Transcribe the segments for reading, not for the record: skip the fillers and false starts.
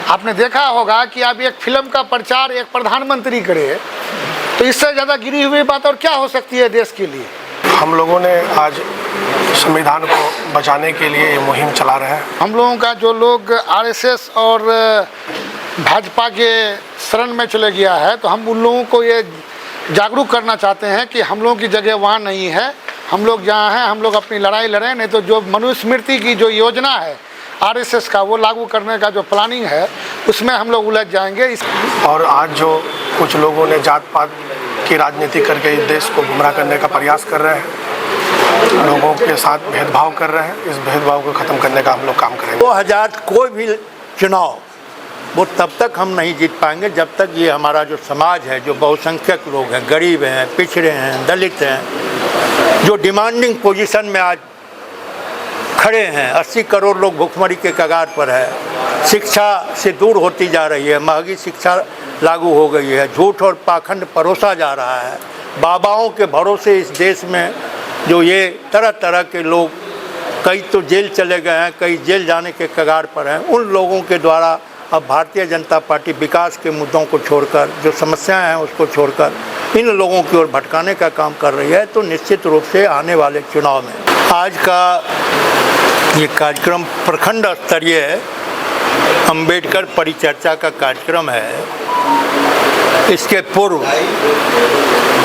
आपने देखा होगा कि अब एक फिल्म का प्रचार एक प्रधानमंत्री करे तो इससे ज़्यादा गिरी हुई बात और क्या हो सकती है देश के लिए। हम लोगों ने आज संविधान को बचाने के लिए ये मुहिम चला रहे हैं। हम लोगों का जो लोग आरएसएस और भाजपा के शरण में चले गया है तो हम उन लोगों को ये जागरूक करना चाहते हैं कि हम लोगों की जगह वहाँ नहीं है। हम लोग जहाँ हैं हम लोग अपनी लड़ाई लड़ें, नहीं तो जो मनुस्मृति की जो योजना है आरएसएस का वो लागू करने का जो प्लानिंग है उसमें हम लोग उलझ जाएंगे। और आज जो कुछ लोगों ने जात पात की राजनीति करके इस देश को गुमराह करने का प्रयास कर रहे हैं, लोगों के साथ भेदभाव कर रहे हैं, इस भेदभाव को ख़त्म करने का हम लोग काम करेंगे। 2000 कोई भी चुनाव वो तब तक हम नहीं जीत पाएंगे जब तक ये हमारा जो समाज है, जो बहुसंख्यक लोग हैं, गरीब हैं, पिछड़े हैं, दलित हैं, जो डिमांडिंग पोजीशन में आज खड़े हैं, 80 करोड़ लोग भुखमरी के कगार पर है, शिक्षा से दूर होती जा रही है, महंगी शिक्षा लागू हो गई है, झूठ और पाखंड परोसा जा रहा है, बाबाओं के भरोसे इस देश में जो ये तरह तरह के लोग, कई तो जेल चले गए हैं, कई जेल जाने के कगार पर हैं, उन लोगों के द्वारा अब भारतीय जनता पार्टी विकास के मुद्दों को छोड़कर, जो समस्याएं हैं उसको छोड़कर इन लोगों की ओर भटकाने का काम कर रही है। तो निश्चित रूप से आने वाले चुनाव में आज का ये कार्यक्रम प्रखंड स्तरीय अंबेडकर परिचर्चा का कार्यक्रम है। इसके पूर्व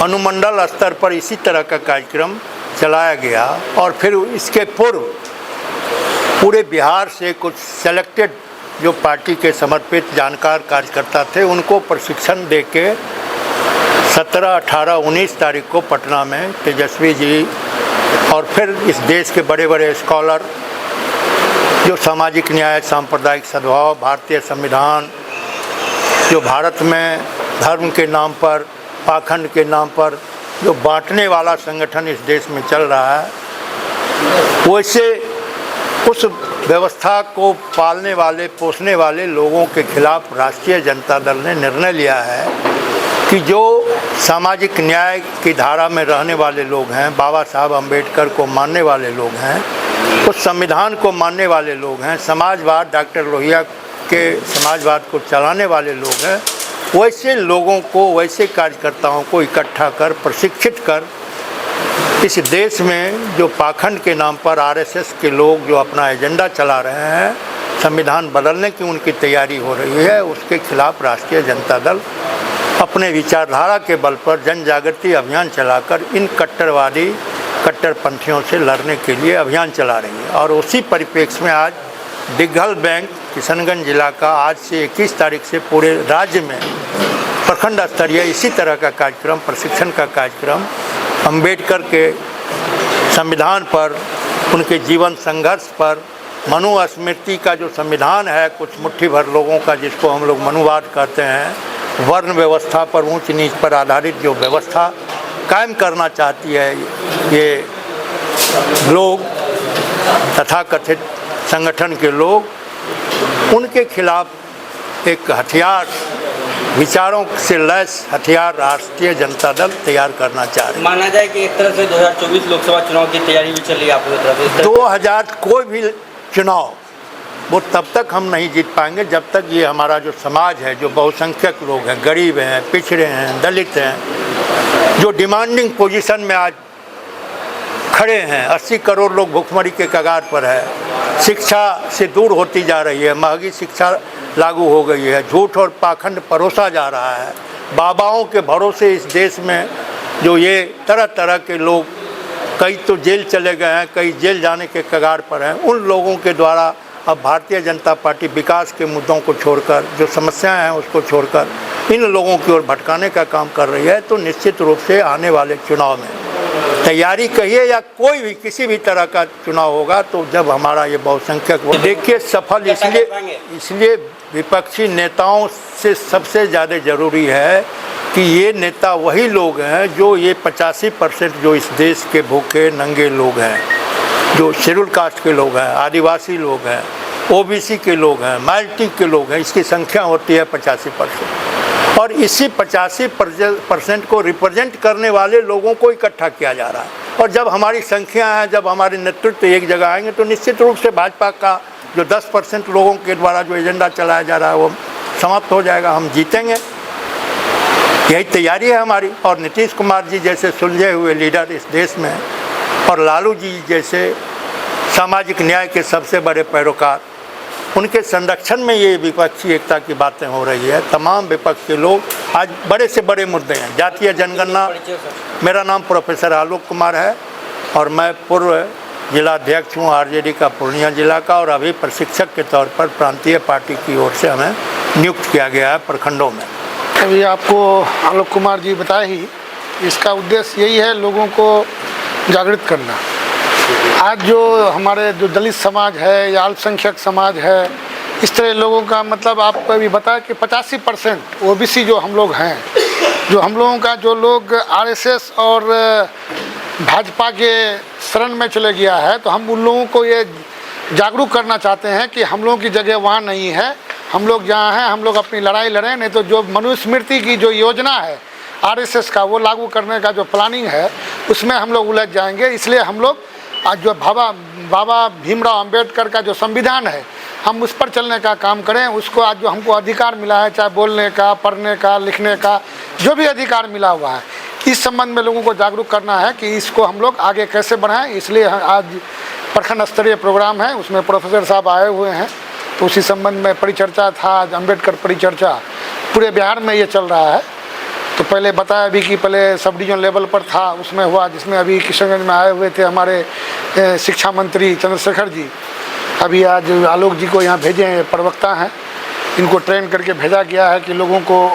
अनुमंडल स्तर पर इसी तरह का कार्यक्रम चलाया गया और फिर इसके पूर्व पूरे बिहार से कुछ सेलेक्टेड जो पार्टी के समर्पित जानकार कार्यकर्ता थे उनको प्रशिक्षण देके 17, 18, 19 तारीख को पटना में तेजस्वी जी और फिर इस देश के बड़े बड़े स्कॉलर जो सामाजिक न्याय, सांप्रदायिक सद्भाव, भारतीय संविधान, जो भारत में धर्म के नाम पर, पाखंड के नाम पर जो बांटने वाला संगठन इस देश में चल रहा है, वैसे उस व्यवस्था को पालने वाले, पोसने वाले लोगों के खिलाफ राष्ट्रीय जनता दल ने निर्णय लिया है कि जो सामाजिक न्याय की धारा में रहने वाले लोग हैं, बाबा साहब अम्बेडकर को मानने वाले लोग हैं, उस संविधान को मानने वाले लोग हैं, समाजवाद, डॉक्टर लोहिया के समाजवाद को चलाने वाले लोग हैं, वैसे लोगों को, वैसे कार्यकर्ताओं को इकट्ठा कर, प्रशिक्षित कर इस देश में जो पाखंड के नाम पर आरएसएस के लोग जो अपना एजेंडा चला रहे हैं, संविधान बदलने की उनकी तैयारी हो रही है, उसके खिलाफ राष्ट्रीय जनता दल अपने विचारधारा के बल पर जन जागृति अभियान चलाकर इन कट्टरवादी, कट्टरपंथियों से लड़ने के लिए अभियान चला रही है। और उसी परिप्रेक्ष्य में आज दिग्घल बैंक किशनगंज जिला का आज से 21 तारीख से पूरे राज्य में प्रखंड स्तरीय इसी तरह का कार्यक्रम, प्रशिक्षण का कार्यक्रम अम्बेडकर के संविधान पर, उनके जीवन संघर्ष पर, मनुस्मृति का जो संविधान है कुछ मुट्ठी भर लोगों का जिसको हम लोग मनुवाद कहते हैं, वर्ण व्यवस्था पर, ऊंच नीच पर आधारित जो व्यवस्था कायम करना चाहती है ये लोग, तथाकथित संगठन के लोग, उनके खिलाफ एक हथियार, विचारों से लैस हथियार राष्ट्रीय जनता दल तैयार करना चाह रही है। माना जाए कि एक तरह से 2024 लोकसभा चुनाव की तैयारी भी चल रही है आप लोगों की तरफ। 2000 कोई भी चुनाव वो तब तक हम नहीं जीत पाएंगे जब तक ये हमारा जो समाज है, जो बहुसंख्यक लोग हैं, गरीब हैं, पिछड़े हैं, दलित हैं, जो डिमांडिंग पोजीशन में आज खड़े हैं, 80 करोड़ लोग भुखमरी के कगार पर है, शिक्षा से दूर होती जा रही है, महंगी शिक्षा लागू हो गई है, झूठ और पाखंड परोसा जा रहा है, बाबाओं के भरोसे इस देश में जो ये तरह तरह के लोग, कई तो जेल चले गए हैं, कई जेल जाने के कगार पर हैं, उन लोगों के द्वारा अब भारतीय जनता पार्टी विकास के मुद्दों को छोड़कर, जो समस्याएं हैं उसको छोड़कर इन लोगों की ओर भटकाने का काम कर रही है। तो निश्चित रूप से आने वाले चुनाव में तैयारी कहिए या कोई भी किसी भी तरह का चुनाव होगा तो जब हमारा ये बहुसंख्यक देखिए सफल इसलिए विपक्षी नेताओं से सबसे ज़्यादा ज़रूरी है कि ये नेता वही लोग हैं जो ये 85% जो इस देश के भूखे नंगे लोग हैं, जो शेड्यूल कास्ट के लोग हैं, आदिवासी लोग हैं, ओबीसी के लोग हैं, माइनॉरिटी के लोग हैं, इसकी संख्या होती है 85% और इसी 85% को रिप्रेजेंट करने वाले लोगों को इकट्ठा किया जा रहा है। और जब हमारी संख्या है, जब हमारे नेतृत्व एक जगह आएंगे तो निश्चित रूप से भाजपा का जो 10% लोगों के द्वारा जो एजेंडा चलाया जा रहा है वो समाप्त हो जाएगा, हम जीतेंगे, यही तैयारी है हमारी। और नीतीश कुमार जी जैसे सुलझे हुए लीडर इस देश में और लालू जी जैसे सामाजिक न्याय के सबसे बड़े पैरोकार, उनके संरक्षण में ये विपक्षी एकता की बातें हो रही है। तमाम विपक्ष के लोग आज बड़े से बड़े मुद्दे हैं, जातीय जनगणना। मेरा नाम प्रोफेसर आलोक कुमार है और मैं पूर्व जिला अध्यक्ष हूँ आरजेडी का पूर्णिया जिला का, और अभी प्रशिक्षक के तौर पर प्रांतीय पार्टी की ओर से हमें नियुक्त किया गया है प्रखंडों में। अभी आपको आलोक कुमार जी बताए ही, इसका उद्देश्य यही है लोगों को जागृत करना। आज जो हमारे जो दलित समाज है या अल्पसंख्यक समाज है, इस तरह लोगों का मतलब आपको अभी बताया कि 85% ओबीसी जो हम लोग हैं, जो हम लोगों का जो लोग आरएसएस और भाजपा के शरण में चले गया है, तो हम उन लोगों को ये जागरूक करना चाहते हैं कि हम लोगों की जगह वहाँ नहीं है। हम लोग जहाँ हैं हम लोग अपनी लड़ाई लड़ें, नहीं तो जो मनुस्मृति की जो योजना है आरएसएस का, वो लागू करने का जो प्लानिंग है उसमें हम लोग उलझ जाएंगे। इसलिए हम लोग आज जो बाबा भीमराव अंबेडकर का जो संविधान है, हम उस पर चलने का काम करें। उसको आज जो हमको अधिकार मिला है, चाहे बोलने का, पढ़ने का, लिखने का, जो भी अधिकार मिला हुआ है, इस संबंध में लोगों को जागरूक करना है कि इसको हम लोग आगे कैसे बढ़ाएं। इसलिए आज प्रखंड स्तरीय प्रोग्राम है, उसमें प्रोफेसर साहब आए हुए हैं, तो उसी संबंध में परिचर्चा था। आज अम्बेडकर परिचर्चा पूरे बिहार में ये चल रहा है। तो पहले बताया अभी कि पहले सब डिवीजन लेवल पर था, उसमें हुआ, जिसमें अभी किशनगंज में आए हुए थे हमारे शिक्षा मंत्री चंद्रशेखर जी। अभी आज आलोक जी को यहाँ भेजे हैं, प्रवक्ता हैं, इनको ट्रेन करके भेजा गया है कि लोगों को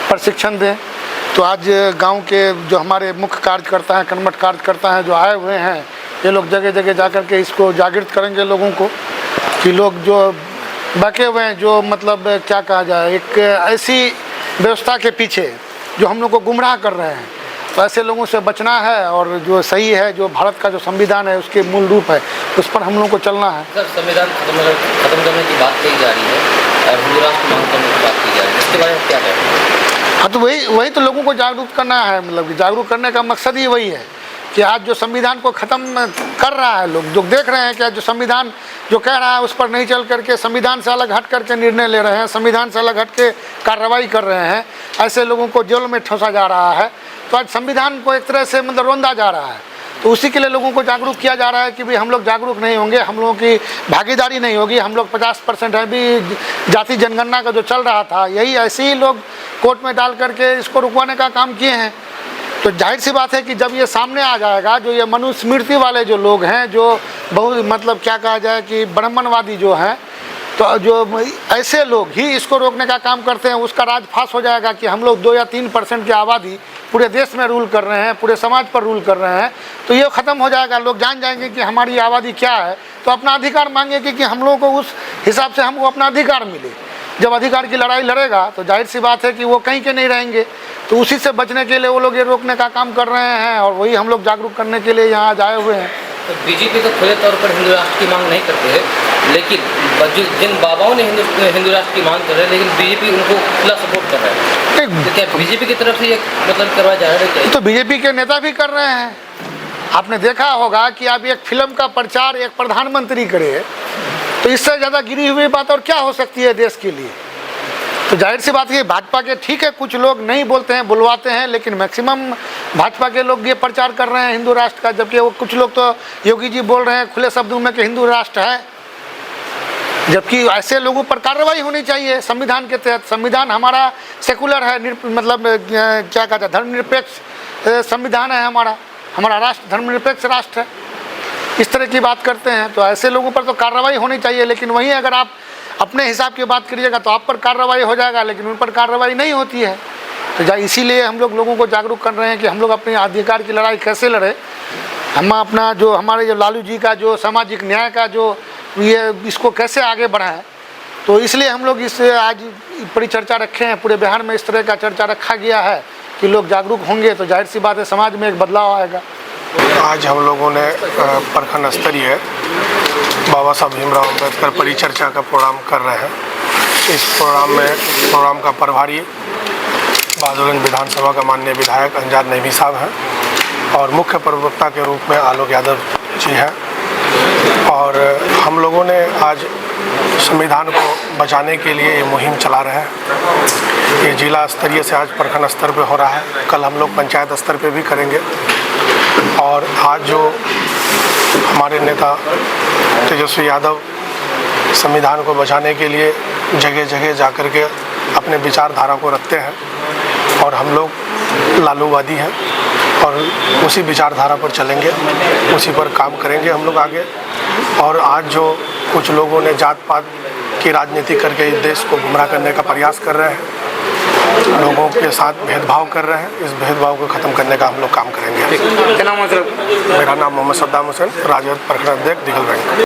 प्रशिक्षण दें। तो आज गांव के जो हमारे मुख्य कार्यकर्ता हैं, कर्मठ कार्यकर्ता हैं जो आए हुए हैं, ये लोग जगह जगह जा कर के इसको जागृत करेंगे लोगों को कि लोग जो बके हुए हैं, जो मतलब क्या कहा जाए, एक ऐसी व्यवस्था के पीछे जो हम लोग को गुमराह कर रहे हैं, तो ऐसे लोगों से बचना है। और जो सही है, जो भारत का जो संविधान है उसके मूल रूप है, उस पर हम लोगों को चलना है। सर, संविधान खत्म करने की बात कही जा रही है और हिंदू राष्ट्र मांग करने की बात की जा रही है, इसके बारे में क्या कहें? हाँ, तो वही तो लोगों को जागरूक करना है। मतलब कि जागरूक करने का मकसद ही वही है कि आज जो संविधान को ख़त्म कर रहा है, लोग जो देख रहे हैं कि जो संविधान जो कह रहा है उस पर नहीं चल करके संविधान से अलग हट करके निर्णय ले रहे हैं, संविधान से अलग हट के कार्रवाई कर रहे हैं, ऐसे लोगों को जेल में ठोसा जा रहा है। तो आज संविधान को एक तरह से मतलब रोंदा जा रहा है। तो उसी के लिए लोगों को जागरूक किया जा रहा है कि भाई हम लोग जागरूक नहीं होंगे, हम लोगों की भागीदारी नहीं होगी। हम लोग 50% है भी जाति जनगणना का जो चल रहा था, यही ऐसे ही लोग कोर्ट में डाल करके इसको रुकवाने का काम किए हैं। तो जाहिर सी बात है कि जब ये सामने आ जाएगा, जो ये मनुस्मृति वाले जो लोग हैं, जो बहुत मतलब क्या कहा जाए कि ब्राह्मणवादी जो हैं, तो जो ऐसे लोग ही इसको रोकने का काम करते हैं, उसका राज फांस हो जाएगा कि हम लोग 2 या 3% की आबादी पूरे देश में रूल कर रहे हैं, पूरे समाज पर रूल कर रहे हैं। तो ये ख़त्म हो जाएगा, लोग जान जाएंगे कि हमारी आबादी क्या है, तो अपना अधिकार मांगेंगे कि हम लोगों को उस हिसाब से हमको अपना अधिकार मिले। जब अधिकार की लड़ाई लड़ेगा तो जाहिर सी बात है कि वो कहीं के नहीं रहेंगे। तो उसी से बचने के लिए वो लोग ये रोकने का काम कर रहे हैं, और वही हम लोग जागरूक करने के लिए यहाँ आए हुए हैं। तो बीजेपी तो खुले तौर पर हिंदू राष्ट्र की मांग नहीं करते हैं, लेकिन जिन बाबाओं ने हिंदू राष्ट्र की मांग कर रहे हैं, लेकिन बीजेपी उनको खुला सपोर्ट कर रहा है। तो क्या बीजेपी की तरफ से ये मतलब करवाया जा रहा है? तो बीजेपी के नेता भी कर रहे हैं। आपने देखा होगा कि अब एक फिल्म का प्रचार एक प्रधानमंत्री करे, तो इससे ज़्यादा गिरी हुई बात और क्या हो सकती है देश के लिए। तो जाहिर सी बात है भाजपा के ठीक है, कुछ लोग नहीं बोलते हैं, बुलवाते हैं, लेकिन मैक्सिमम भाजपा के लोग ये प्रचार कर रहे हैं हिंदू राष्ट्र का। जबकि वो कुछ लोग तो योगी जी बोल रहे हैं खुले शब्दों में कि हिंदू राष्ट्र है, जबकि ऐसे लोगों पर कार्रवाई होनी चाहिए संविधान के तहत। संविधान हमारा सेकुलर है, मतलब क्या कहते हैं, धर्मनिरपेक्ष संविधान है हमारा राष्ट्र धर्मनिरपेक्ष राष्ट्र है। इस तरह की बात करते हैं, तो ऐसे लोगों पर तो कार्रवाई होनी चाहिए। लेकिन वहीं अगर आप अपने हिसाब की बात करिएगा तो आप पर कार्रवाई हो जाएगा, लेकिन उन पर कार्रवाई नहीं होती है। तो इसीलिए हम लोग लोगों को जागरूक कर रहे हैं कि हम लोग अपने अधिकार की लड़ाई कैसे लड़े। हम अपना जो हमारे जो लालू जी का जो सामाजिक न्याय का जो ये इसको कैसे आगे बढ़ाएं। तो इसलिए हम लोग इस आज परिचर्चा रखे हैं। पूरे बिहार में इस तरह का चर्चा रखा गया है कि लोग जागरूक होंगे तो जाहिर सी बात है समाज में एक बदलाव आएगा। आज हम लोगों ने प्रखंड स्तरीय बाबा साहब भीमराव अम्बेडकर परिचर्चा का प्रोग्राम कर रहे हैं। इस प्रोग्राम का प्रभारी बहादुरगंज विधानसभा का माननीय विधायक अंजाद नईमी साहब हैं और मुख्य प्रवक्ता के रूप में आलोक यादव जी हैं। और हम लोगों ने आज संविधान को बचाने के लिए ये मुहिम चला रहे हैं। ये जिला स्तरीय से आज प्रखंड स्तर पे हो रहा है, कल हम लोग पंचायत स्तर पे भी करेंगे। और आज जो हमारे नेता तेजस्वी यादव संविधान को बचाने के लिए जगह जगह जा कर के अपने विचारधारा को रखते हैं, और हम लोग लालूवादी हैं और उसी विचारधारा पर चलेंगे, उसी पर काम करेंगे हम लोग आगे। और आज जो कुछ लोगों ने जात पात की राजनीति करके इस देश को गुमराह करने का प्रयास कर रहे हैं, लोगों के साथ भेदभाव कर रहे हैं, इस भेदभाव को ख़त्म करने का हम लोग काम करेंगे। क्या नाम है सर? मेरा नाम मोहम्मद सद्दाम हुसैन, राजद प्रखंड अध्यक्ष दिघल बैंक।